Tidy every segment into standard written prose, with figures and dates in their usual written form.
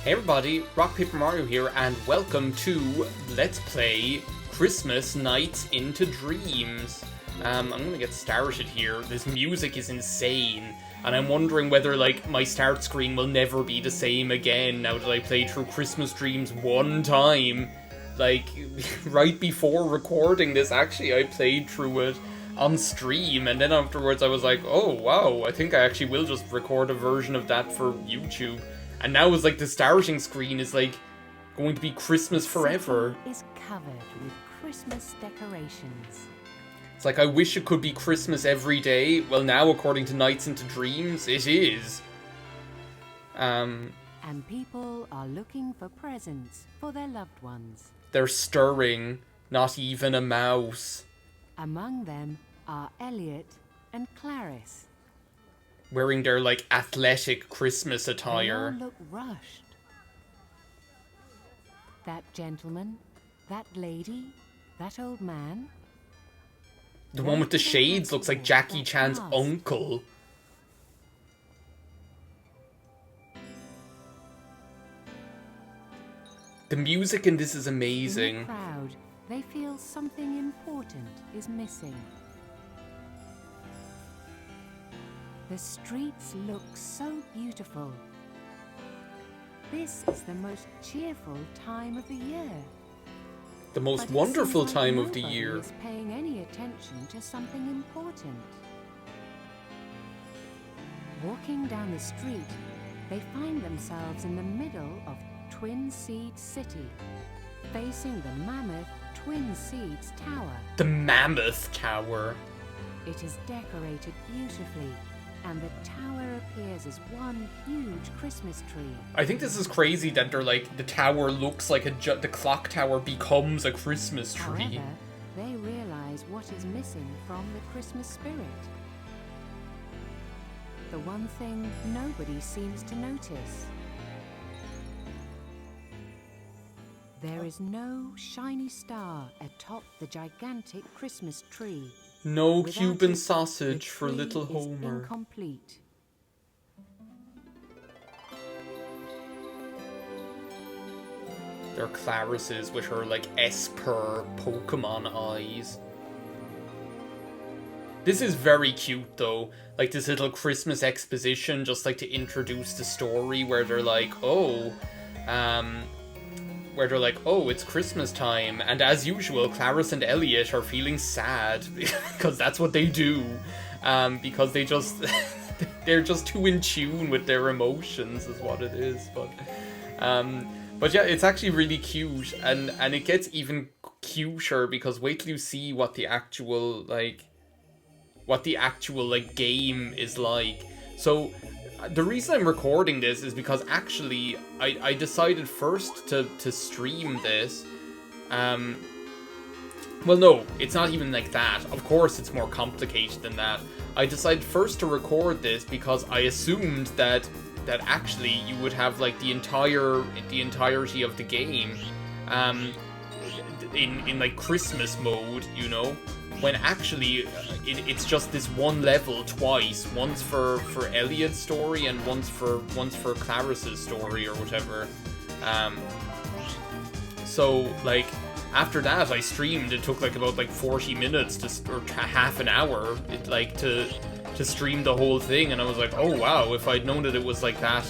Hey everybody, RockPaperMario here, and welcome to Let's Play Christmas Nights into Dreams. I'm gonna get started here. This music is insane, and I'm wondering whether, my start screen will never be the same again now that I played through Christmas Dreams one time. Right before recording this, actually, I played through it on stream, and then afterwards I was like, oh wow, I think I actually will just record a version of that for YouTube. And now it's the starting screen is going to be Christmas forever. Is covered with Christmas decorations. It's I wish it could be Christmas every day. Well, now according to Nights into Dreams, it is. And people are looking for presents for their loved ones. They're stirring, not even a mouse. Among them are Elliot and Clarice. Wearing their athletic Christmas attire. They all look rushed. That gentleman, that lady, that old man. The one with the shades looks like Jackie Chan's uncle. The music in this is amazing. In the crowd, they feel something important is missing. The streets look so beautiful. This is the most cheerful time of the year. The most wonderful time of the year. Nobody is paying any attention to something important. Walking down the street, they find themselves in the middle of Twin Seeds City, facing the mammoth Twin Seeds Tower. The Mammoth Tower. It is decorated beautifully, and the tower appears as one huge Christmas tree. I think this is crazy that they're the tower looks like the clock tower becomes a Christmas tree. However, they realize what is missing from the Christmas spirit. The one thing nobody seems to notice. There is no shiny star atop the gigantic Christmas tree. No Without Cuban it, sausage the for tree little is Homer. Incomplete. They're Clarice's with her Esper Pokemon eyes. This is very cute though. This little Christmas exposition just to introduce the story where they're oh, it's Christmas time, and as usual, Clarice and Elliot are feeling sad, because that's what they do, because they're just too in tune with their emotions, is what it is, but yeah, it's actually really cute, and it gets even cuter, because wait till you see what the actual, game is like. So, the reason I'm recording this is because actually I decided first to stream this. Well, no, it's not even like that. Of course, it's more complicated than that. I decided first to record this because I assumed that actually you would have the entirety of the game in Christmas mode, you know. When actually, it's just this one level twice. Once for Elliot's story and once for Clarice's story or whatever. So after that, I streamed. It took about 40 minutes or half an hour. To stream the whole thing, and I was oh wow! If I'd known that it was that,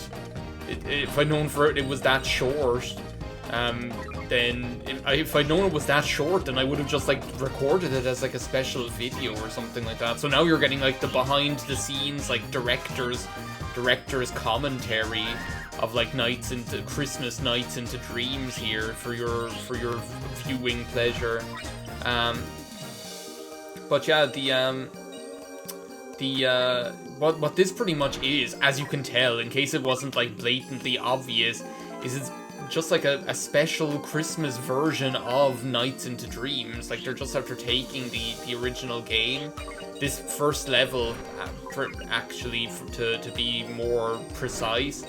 if I'd known it was that short. Then if I'd known it was that short, then I would have just recorded it as a special video or something like that. So now you're getting the behind the scenes director's commentary of nights into Christmas Nights into Dreams here for your viewing pleasure. But yeah, what this pretty much is, as you can tell, in case it wasn't blatantly obvious, is it's just a special Christmas version of Nights into Dreams. They're just after taking the original game, this first level, to be more precise,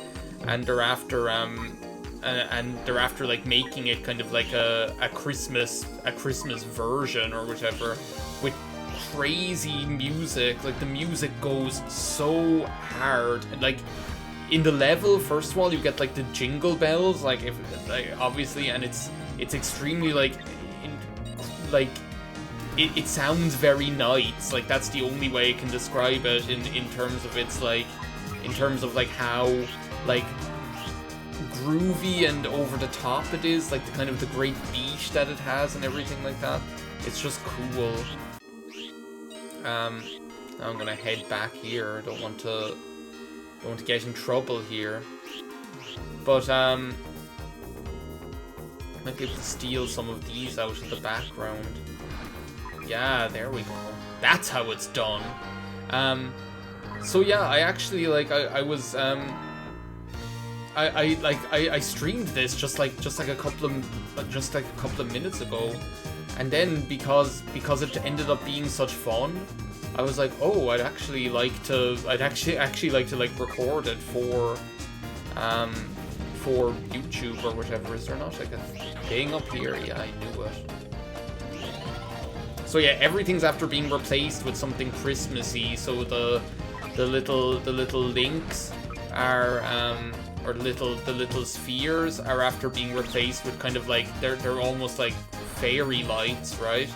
and they're after making it kind of a Christmas version or whatever, with crazy music. The music goes so hard, and in the level, first of all, you get like the jingle bells, like if like obviously, and it's extremely like it sounds very nice. Like that's the only way I can describe it in terms of its like in terms of like how like groovy and over the top it is, like the kind of the great beat that it has and everything like that. It's just cool. Now I'm gonna head back here. I don't want to get in trouble here. But might be able to steal some of these out of the background. Yeah, there we go. That's how it's done. So yeah, I actually like I was I streamed this just like a couple of minutes ago, and then because it ended up being such fun, I was like, oh, I'd actually like to like record it for YouTube or whatever. Is there not like a thing up here? Yeah, I knew it. So yeah, everything's after being replaced with something Christmassy. So the little links are or the little spheres are after being replaced with kind of like they're almost like fairy lights, right?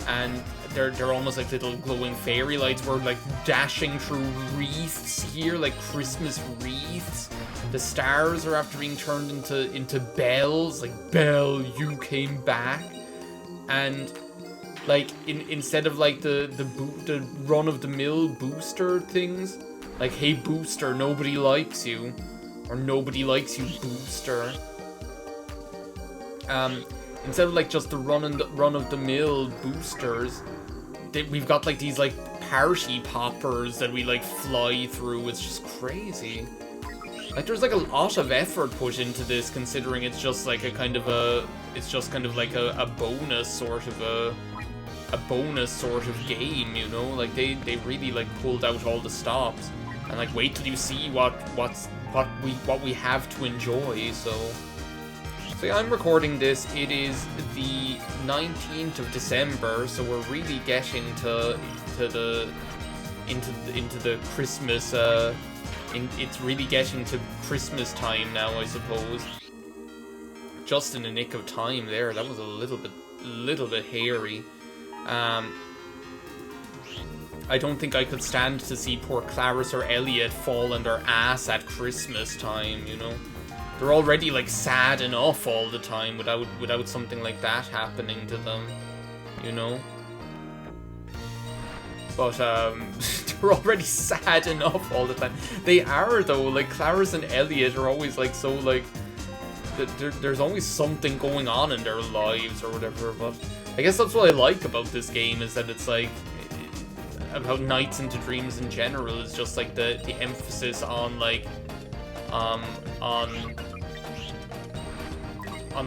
And they're almost like little glowing fairy lights. We're like dashing through wreaths here, like Christmas wreaths. The stars are after being turned into bells, like Belle, you came back. And like instead of like the run-of-the-mill booster things, like hey booster, nobody likes you, or nobody likes you booster. Instead of like just the run-of-the-mill boosters, we've got like these like party poppers that we like fly through. It's just crazy. Like there's like a lot of effort put into this, considering it's just like a kind of a bonus sort of game, you know? Like they really like pulled out all the stops, and like wait till you see what we have to enjoy. So yeah, I'm recording this. It is the 19th of December, so we're really getting into the Christmas. It's really getting to Christmas time now, I suppose. Just in the nick of time there. That was a little bit hairy. I don't think I could stand to see poor Clarice or Elliot fall on their ass at Christmas time, you know? They're already like sad enough all the time without something like that happening to them, you know? But they're already sad enough all the time. They are though, like Clarice and Elliot are always like so like there's always something going on in their lives or whatever. But I guess that's what I like about this game, is that it's like about Nights into Dreams in general is just like the emphasis on like on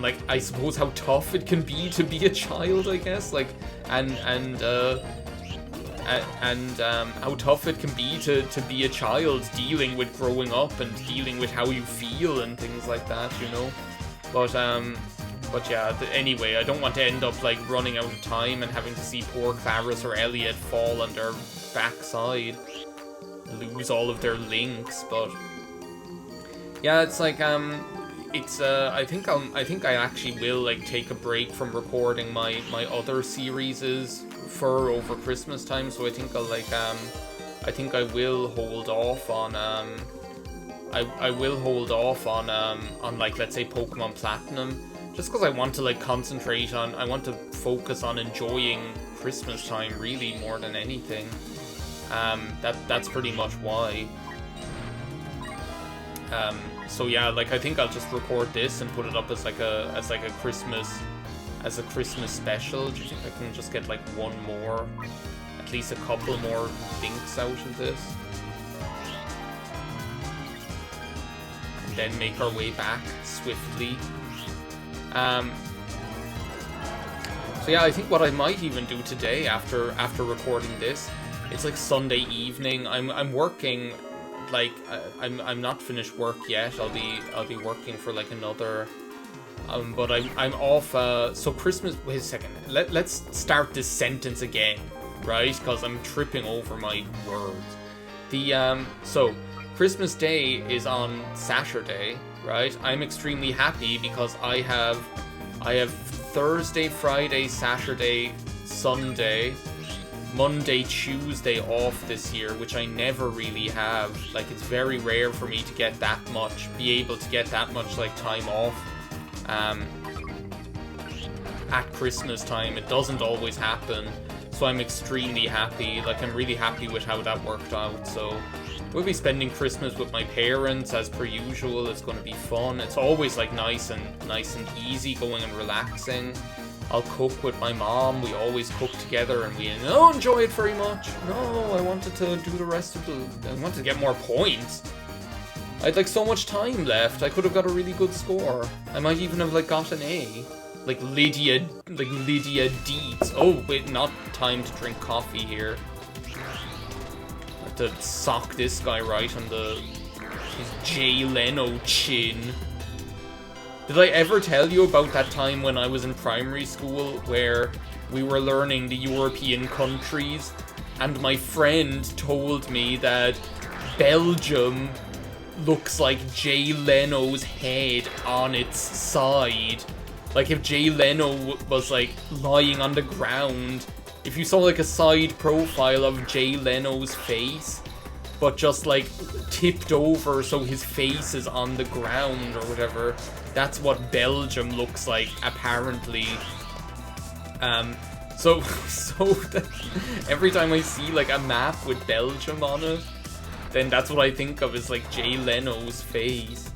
like I suppose how tough it can be to be a child, I guess, like and how tough it can be to be a child, dealing with growing up and dealing with how you feel and things like that, you know. But yeah, anyway, I don't want to end up like running out of time and having to see poor Clarice or Elliot fall on their backside, lose all of their links. But yeah, it's like it's I think I actually will like take a break from recording my other series for over Christmas time. So I think I'll like I think I will hold off on I will hold off on like, let's say, Pokemon Platinum, just because I want to like concentrate on, I want to focus on enjoying Christmas time really more than anything. That's pretty much why. So yeah, like I think I'll just record this and put it up as like a Christmas special. Do you think I can just get like one more, at least a couple more links out of this, and then make our way back swiftly? So yeah, I think what I might even do today after recording this, it's like Sunday evening. I'm working, like I'm not finished work yet. I'll be working for like another. But I'm off. So Christmas. Wait a second. Let's start this sentence again, right? Because I'm tripping over my words. So Christmas Day is on Saturday, right? I'm extremely happy because I have Thursday, Friday, Saturday, Sunday, Monday, Tuesday off this year, which I never really have. Like, it's very rare for me to get that much, be able to get that much, like, time off at Christmas time. It doesn't always happen, so I'm extremely happy. Like, I'm really happy with how that worked out. So we'll be spending Christmas with my parents as per usual. It's going to be fun. It's always like nice and easy going and relaxing. I'll cook with my mom. We always cook together, and we enjoy it very much. No, I wanted to do the rest of I wanted to get more points. I had like so much time left. I could have got a really good score. I might even have like got an A. Like Lydia Dietz. Oh wait, not time to drink coffee here. I have to sock this guy right on his Jay Leno chin. Did I ever tell you about that time when I was in primary school where we were learning the European countries and my friend told me that Belgium looks like Jay Leno's head on its side? Like if Jay Leno was like lying on the ground, if you saw like a side profile of Jay Leno's face, but just like tipped over so his face is on the ground or whatever, that's what Belgium looks like, apparently. So every time I see like a map with Belgium on it, then that's what I think of as like Jay Leno's face.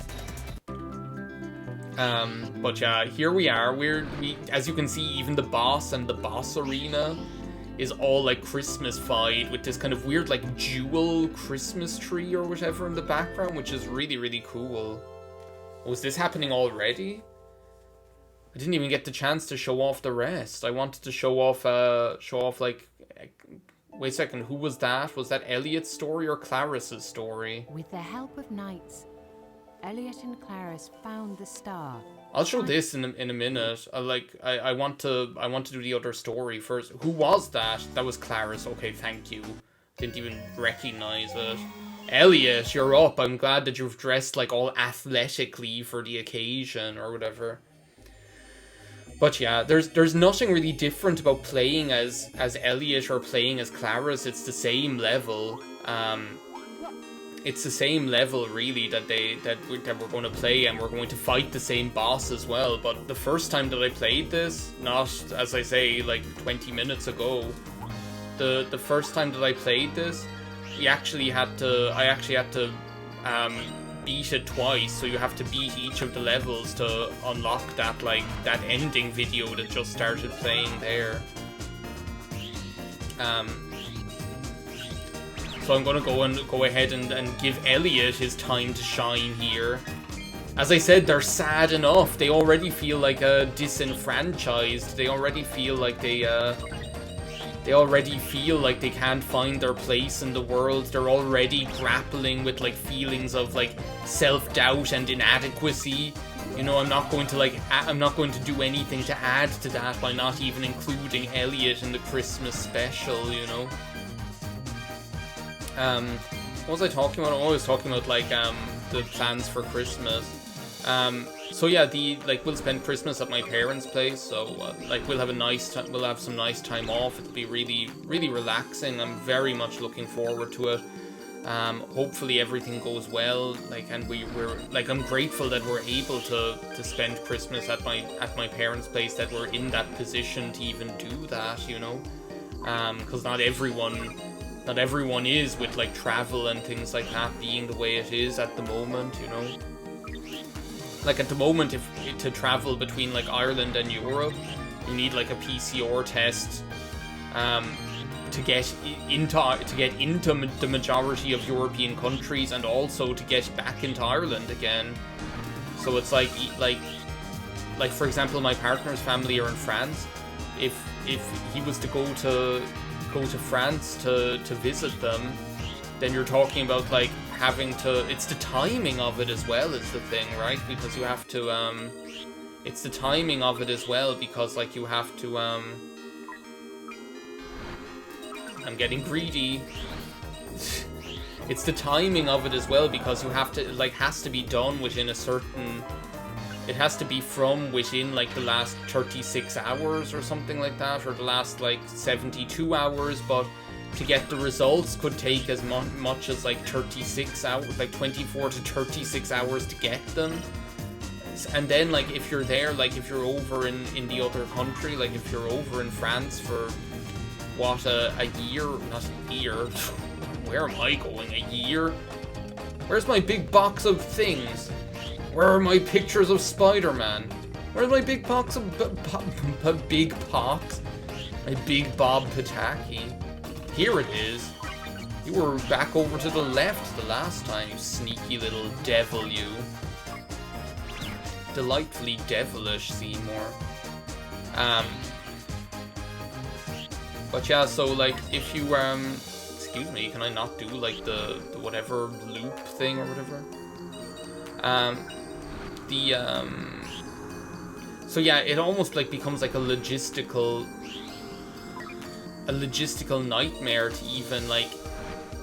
But yeah, here we are. We as you can see, even the boss and the boss arena is all like Christmas-fied with this kind of weird like jewel Christmas tree or whatever in the background, which is really, really cool. Was this happening already? I didn't even get the chance to show off the rest. I wanted to show off like... Wait a second, who was that? Was that Elliot's story or Claris's story? With the help of knights, Elliot and Claris found the star. I'll show this in a minute. I want to do the other story first. Who was that? That was Claris. Okay, thank you. Didn't even recognize it. Elliot, you're up. I'm glad that you've dressed like all athletically for the occasion or whatever. But yeah, there's nothing really different about playing as Elliot or playing as Claris. It's the same level. It's the same level really that we're going to play, and we're going to fight the same boss as well. But the first time that I played this, not as I say like 20 minutes ago, the first time that I played this, I actually had to beat it twice, so you have to beat each of the levels to unlock that ending video that just started playing there. So I'm gonna go ahead and give Elliot his time to shine here. As I said, they're sad enough. They already feel like disenfranchised. They already feel like they can't find their place in the world. They're already grappling with like feelings of like self-doubt and inadequacy. You know, I'm not going to do anything to add to that by not even including Elliot in the Christmas special, you know. What was I talking about? I was talking about like the plans for Christmas. So yeah, we'll spend Christmas at my parents' place. So we'll have some nice time off. It'll be really, really relaxing. I'm very much looking forward to it. Hopefully everything goes well. I'm grateful that we're able to spend Christmas at my parents' place. That we're in that position to even do that, you know. Because not everyone is with like travel and things like that being the way it is at the moment, you know. Like at the moment, to travel between like Ireland and Europe, you need like a PCR test to get into the majority of European countries, and also to get back into Ireland again. So it's like for example, my partner's family are in France. If he was to go to France to visit them, then you're talking about like having to, it's the timing of it as well is the thing, right? Because you have to it's the timing of it as well, because like you have to I'm getting greedy. it's the timing of it as well, because you have to, like, has to be done within a certain, it has to be from within, like, the last 36 hours or something like that, or the last, like, 72 hours, but to get the results could take as much as, like, 36 hours, like, 24 to 36 hours to get them. And then, like, if you're there, like, if you're over in the other country, like, if you're over in France for, what, a year, not a year, where am I going, a year? Where's my big box of things? Where are my pictures of Spider-Man? Where's my big box of big box? My big Bob Pataki. Here it is. You were back over to the left the last time, you sneaky little devil, you. Delightfully devilish, Seymour. But yeah, so, like, if you, excuse me, can I not do, like, the whatever loop thing or whatever? So yeah, it almost, like, becomes, like, a logistical nightmare to even, like,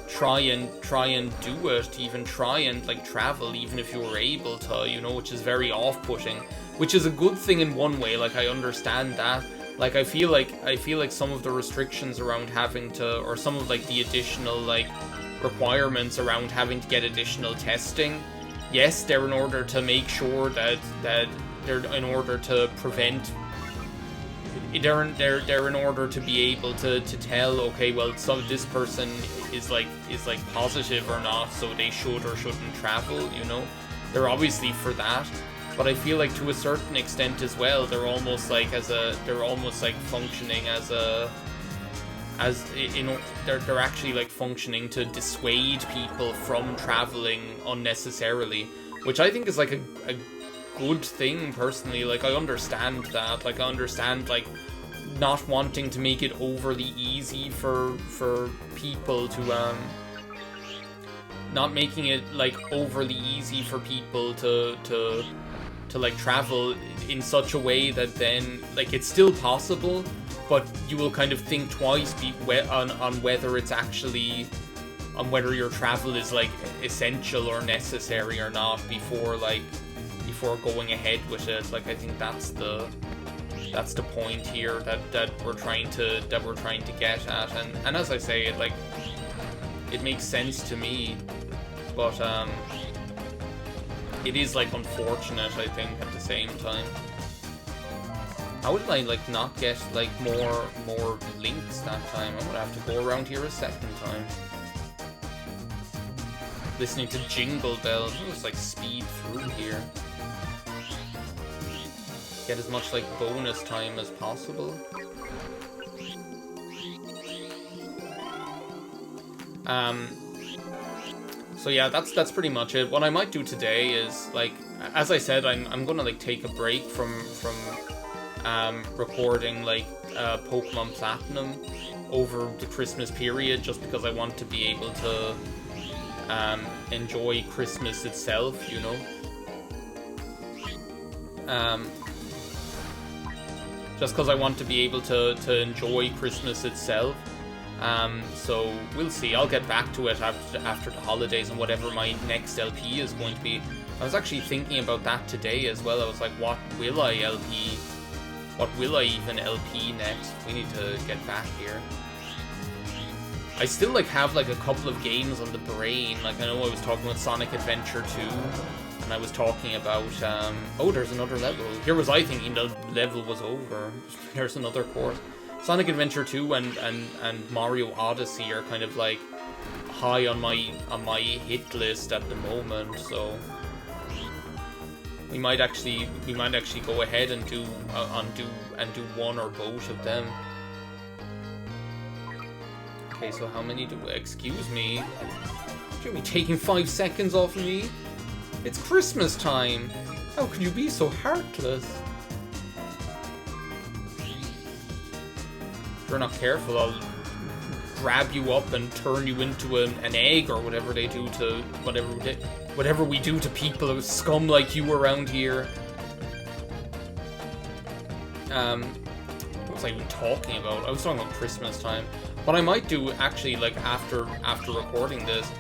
try and do it, to even try and, like, travel, even if you were able to, you know, which is very off-putting, which is a good thing in one way. Like, I understand that. Like, I feel like some of the restrictions around having to, or some of, like, the additional, like, requirements around having to get additional testing, yes, they're in order to make sure that they're in order to prevent, they're in order to be able to tell, okay, well, this person is like positive or not, so they should or shouldn't travel, you know. They're obviously for that. But I feel like to a certain extent as well, they're almost like functioning they're actually, like, functioning to dissuade people from traveling unnecessarily, which I think is, like, a good thing personally. Like, I understand that. Like, I understand, like, not wanting to make it overly easy for people to not making it, like, overly easy for people to like travel in such a way that then, like, it's still possible, but you will kind of think twice on whether it's actually, on whether your travel is, like, essential or necessary or not before going ahead with it. Like, I think that's the point here that we're trying to get at, and as I say, it, like, it makes sense to me, but it is, like, unfortunate, I think, at the same time. How did I, like, not get, like, more links that time? I'm gonna have to go around here a second time. Listening to Jingle Bells. I'll just, like, speed through here. Get as much, like, bonus time as possible. So yeah, that's pretty much it. What I might do today is, like, as I said, I'm gonna, like, take a break from recording, like, Pokemon Platinum over the Christmas period, just because I want to be able to enjoy Christmas itself, you know. Just because I want to be able to enjoy Christmas itself. So we'll see. I'll get back to it after the holidays and whatever my next LP is going to be. I was actually thinking about that today as well. I was like, what will I LP? What will I even LP next? We need to get back here. I still, like, have, like, a couple of games on the brain. Like, I know I was talking about Sonic Adventure 2, and I was talking about, oh, there's another level. Here was I thinking the level was over. There's another course. Sonic Adventure 2 and Mario Odyssey are kind of, like, high on my hit list at the moment, so we might actually go ahead and do one or both of them. Okay, so how many do? Excuse me, should be taking 5 seconds off me. It's Christmas time. How can you be so heartless? If you're not careful, I'll grab you up and turn you into an egg or whatever they do to whatever we do to people who scum like you around here. What was I even talking about? I was talking about Christmas time. What I might do, actually, like, after recording this,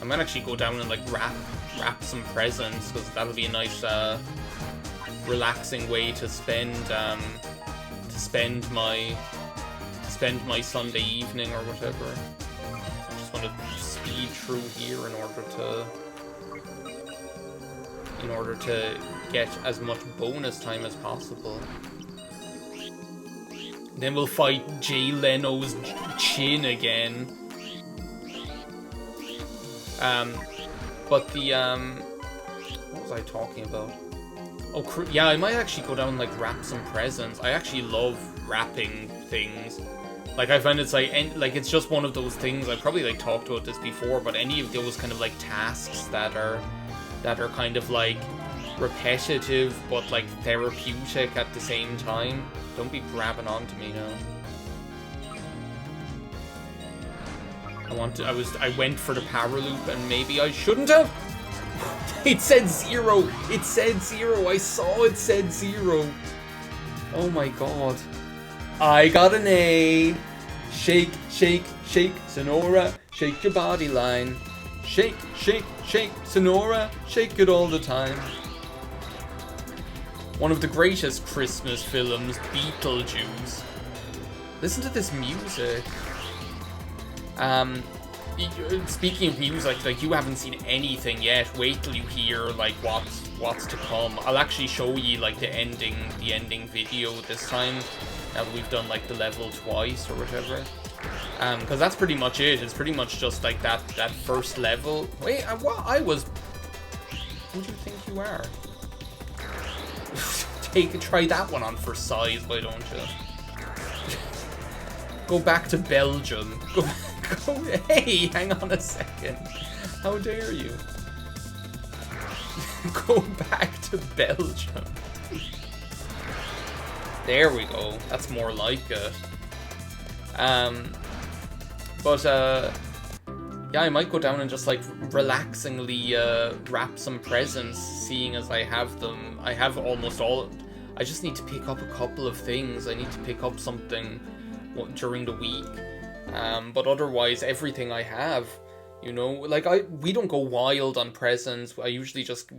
I might actually go down and like wrap some presents, because that'll be a nice relaxing way to spend my Sunday evening or whatever. I just want to speed through here in order to get as much bonus time as possible. Then we'll fight Jay Leno's chin again. But the what was I talking about? Oh, yeah, I might actually go down and like wrap some presents. I actually love wrapping things. Like, I find it's like it's just one of those things. I probably like talked about this before, but any of those kind of like tasks that are kind of like repetitive but like therapeutic at the same time. Don't be grabbing onto me now. I went for the power loop and maybe I shouldn't have. It said 0. It said 0. I saw it said 0. Oh my god. I got an A. Shake, shake, shake, Sonora. Shake your body line. Shake, shake, shake, Sonora. Shake it all the time. One of the greatest Christmas films, Beetlejuice. Listen to this music. Speaking of music, like, you haven't seen anything yet. Wait till you hear like what's to come. I'll actually show you like the ending video this time. Now that we've done like the level twice or whatever. Because that's pretty much it. It's pretty much just like that first level. Wait, what? Who do you think you are? Try that one on for size, why don't you? Go back to Belgium. Go, hey, hang on a second. How dare you? Go back to Belgium. There we go. That's more like it. Yeah, I might go down and just like relaxingly wrap some presents, seeing as I have them. I have almost all. I just need to pick up a couple of things. I need to pick up something during the week. But otherwise, everything I have, you know, like we don't go wild on presents. We usually just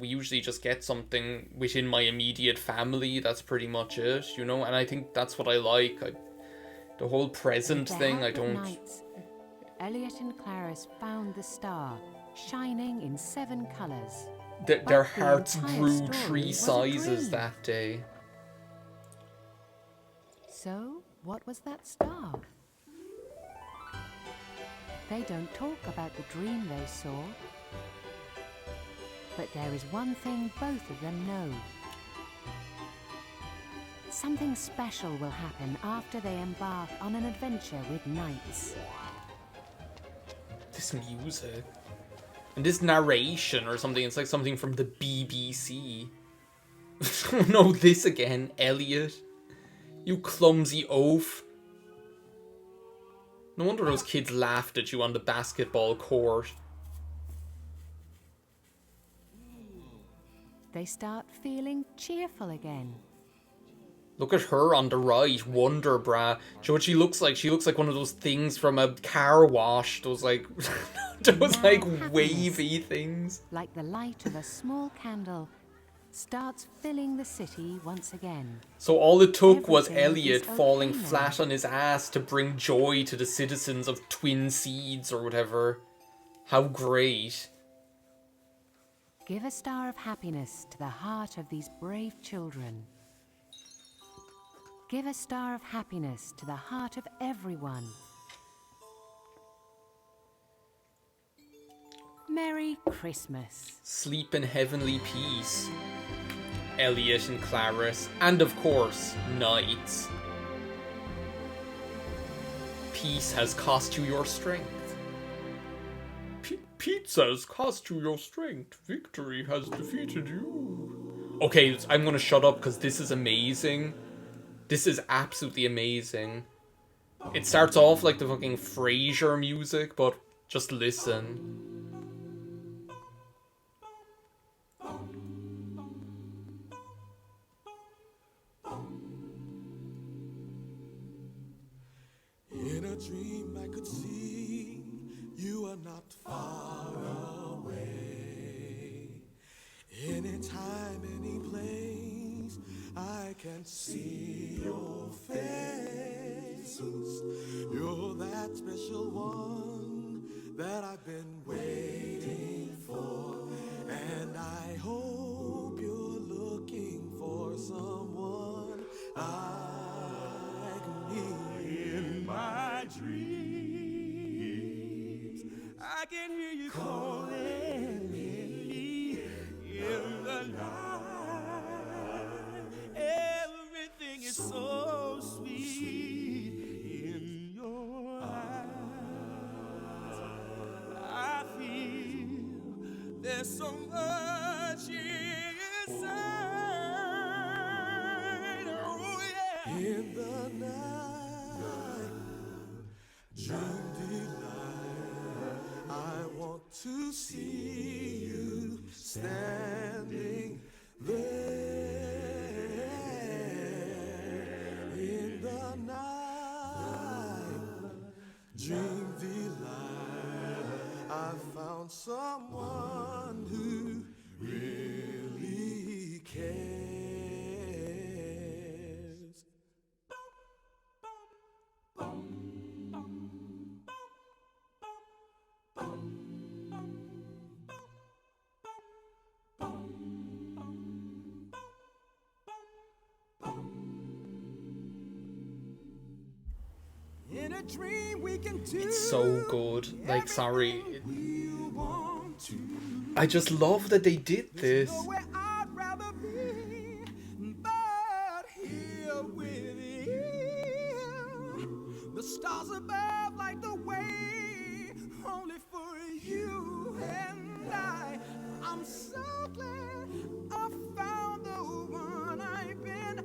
get something within my immediate family. That's pretty much it, you know. And I think that's what I like. The whole present thing, I don't. Nights, Elliot and Clarice found the star, shining in 7 colours. Their hearts grew 3 sizes that day. So, what was that star? They don't talk about the dream they saw. But there is one thing both of them know. Something special will happen after they embark on an adventure with knights. This music. And this narration or something, it's like something from the BBC. No, this again, Elliot. You clumsy oaf. No wonder those kids laughed at you on the basketball court. They start feeling cheerful again. Look at her on the right, Wonder Bra. Do you know what she looks like? She looks like one of those things from a car wash. Those like wavy things. Like the light of a small candle starts filling the city once again. So all it took was Elliot falling flat on his ass to bring joy to the citizens of Twin Seeds or whatever. How great. Give a star of happiness to the heart of these brave children. Give a star of happiness to the heart of everyone. Merry Christmas. Sleep in heavenly peace. Elliot and Clarice, and of course, Knights. Peace has cost you your strength. Pizza has cost you your strength. Victory has defeated you. Okay, I'm gonna shut up because this is amazing. This is absolutely amazing. It starts off like the fucking Frasier music, but just listen. In a dream I could see you are not far away. time, any place, I can see your face. You're that special one that I've been waiting for, and I hope you're looking for someone like me. In my dreams, I can hear you calling me in the night. Everything is so sweet in your eyes. I feel there's so much inside. Oh yeah. In the night, dream delight. I want to see you standing there. In the night, dream delight. I found someone who really cares. In a dream we can do It's so good. Like, sorry. we want to. I just love that they did this. Nowhere I'd rather be but here with you. The stars above light the way only for you and I. I'm so glad I found the one I've been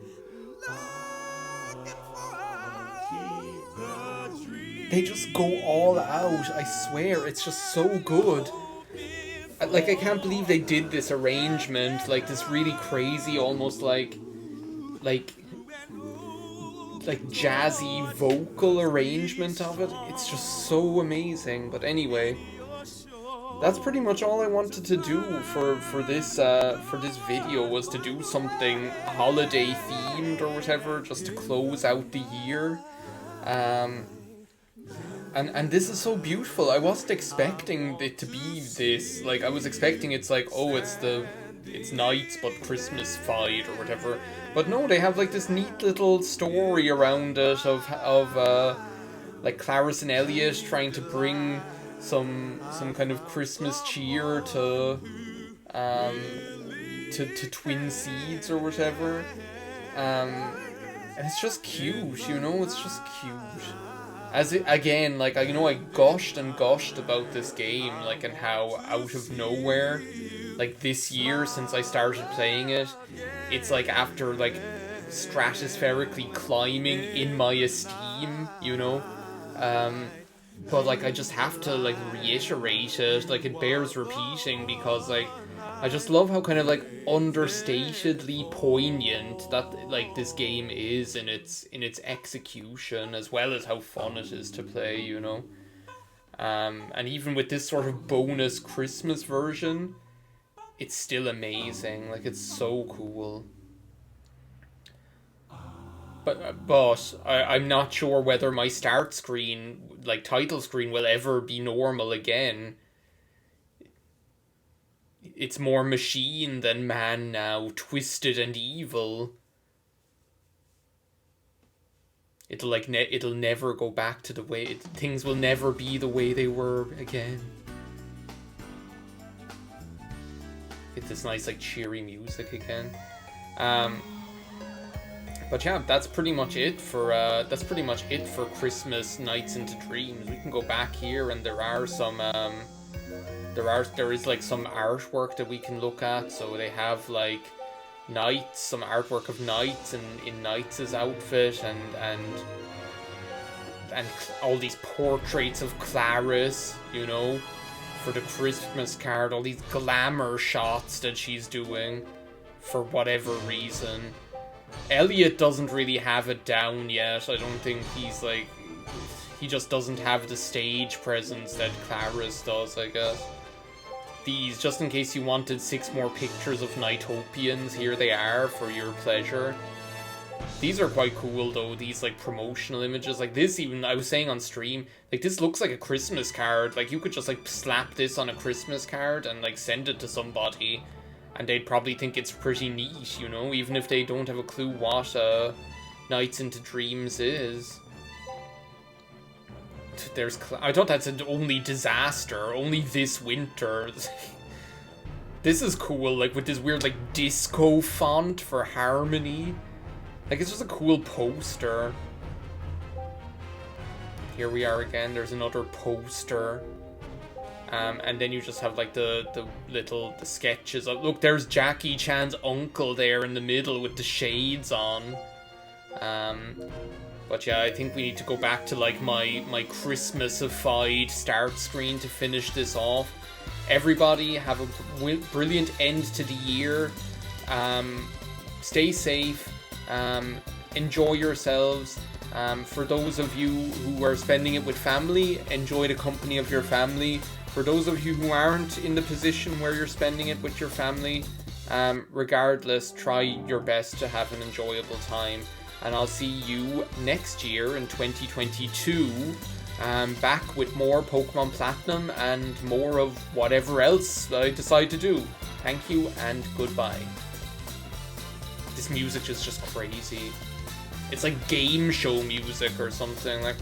looking for. They just go all out, I swear. It's just so good. Like, I can't believe they did this arrangement, like this really crazy, almost like jazzy vocal arrangement of it. It's just so amazing. But anyway, that's pretty much all I wanted to do for this video, was to do something holiday themed or whatever, just to close out the year. And this is so beautiful. I wasn't expecting it to be this. Like, I was expecting it's like, oh, it's Nights but Christmas-fied or whatever. But no, they have like this neat little story around it of like Clarice and Elliot trying to bring some kind of Christmas cheer to Twin Seeds or whatever. And it's just cute, you know. It's just cute. Again, like, I gushed and gushed about this game, like, and how out of nowhere, like, this year, since I started playing it, it's like after, like, stratospherically climbing in my esteem, you know. But, like, I just have to, like, reiterate it, like, it bears repeating, because, like, I just love how kind of, like, understatedly poignant that, like, this game is in its execution, as well as how fun it is to play, you know. And even with this sort of bonus Christmas version, it's still amazing. Like, it's so cool. But I'm not sure whether my start screen, like, title screen, will ever be normal again. It's more machine than man now, twisted and evil. It'll like it'll never go back to the way things will never be the way they were again. Get this nice like cheery music again. But yeah, that's pretty much it for Christmas Nights into Dreams. We can go back here, and there are some there is like some artwork that we can look at. So they have like Knights, some artwork of Knights in Knights' outfit, and all these portraits of Clarice, you know, for the Christmas card, all these glamour shots that she's doing for whatever reason. Elliot doesn't really have it down yet. I don't think he just doesn't have the stage presence that Clarice does, I guess. these, just in case you wanted 6 more pictures of NiGHTOpians. Here they are for your pleasure. These are quite cool though, these like promotional images. Like this, even I was saying on stream, like this looks like a Christmas card. Like you could just like slap this on a Christmas card and like send it to somebody, and they'd probably think it's pretty neat, you know, even if they don't have a clue what Nights into Dreams is. I thought that's an only disaster, only this winter. This is cool, like with this weird like disco font for harmony. Like, it's just a cool poster. Here we are again, there's another poster. And then you just have, like, the sketches. Look, there's Jackie Chan's uncle there in the middle with the shades on. But yeah, I think we need to go back to, like, my Christmasified start screen to finish this off. Everybody, have a brilliant end to the year. Stay safe. Enjoy yourselves. For those of you who are spending it with family, enjoy the company of your family. For those of you who aren't in the position where you're spending it with your family, regardless, try your best to have an enjoyable time. And I'll see you next year in 2022, back with more Pokemon Platinum and more of whatever else I decide to do. Thank you and goodbye. This music is just crazy. It's like game show music or something, like